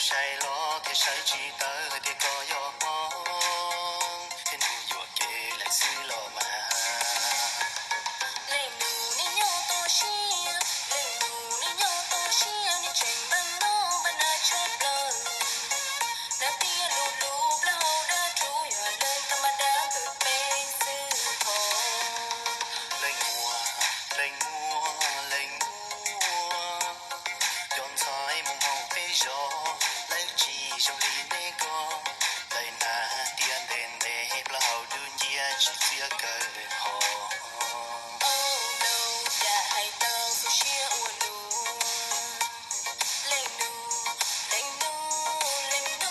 say lo thì say chỉ tới thì có gió bóng thì nụ vừa kề lại xứ lo mà Lệ nụ ni nhô tô xia, lệ nụ ni nhô tô xia ni chênh băng nô băng na chớp lơ. Na tia lù lù bla hồ đa trú ya lên tâm đá từ bê sư thổ. lên mùa lên mùa lên mùa chọn soi mong hồng phê gió lấy chỉ trong ly nê co lấy na tiền đèn để bla hậu đun dia chỉ xia cờ hồ Oh no, đã hay tao su xia ua lù. Lệ nụ, lệ nụ, lệ nụ.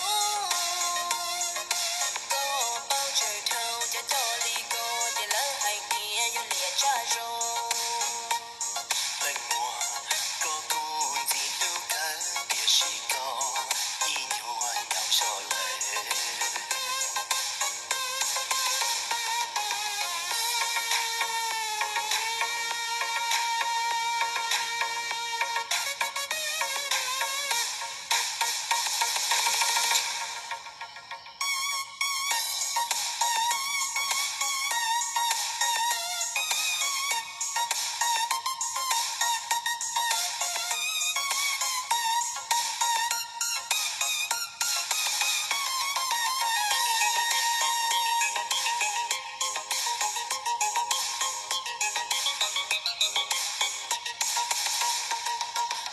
Có bao trời thâu cha cho ly cô để lỡ hay kia yêu lìa cha rồi. lên mùa có cuốn gì lưu cờ địa chỉ có ý nhua nhau cho lệ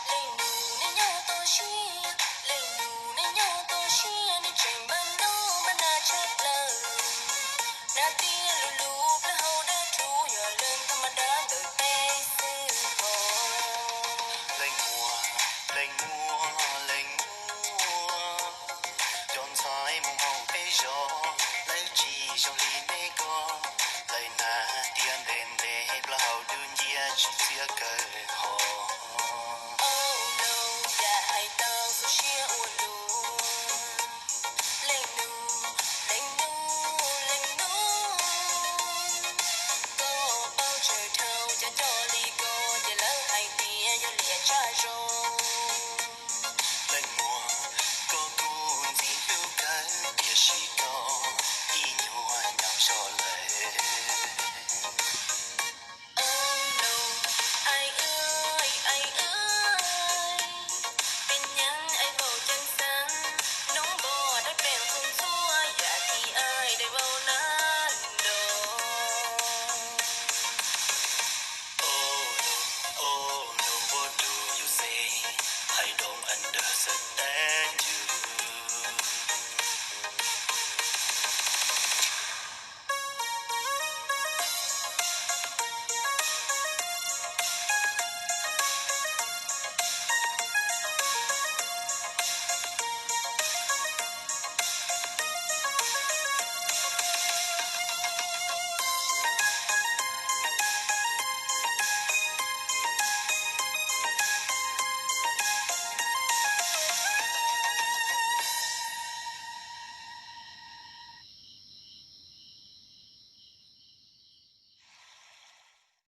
Lệ nụ ni nhô tô xia, lệ nụ ni nhô tô xia ni chênh băng nô băng na chớp lơ. Na tia lù lù bla hồ đa trú ya lên tâm đá từ bê sư thổ. lên mùa lên mùa lên mùa chọn soi mong hồng phê gió lấy chỉ trong ly nê co lấy na tiền đèn để bla hậu đun dia chỉ xia cờ hồ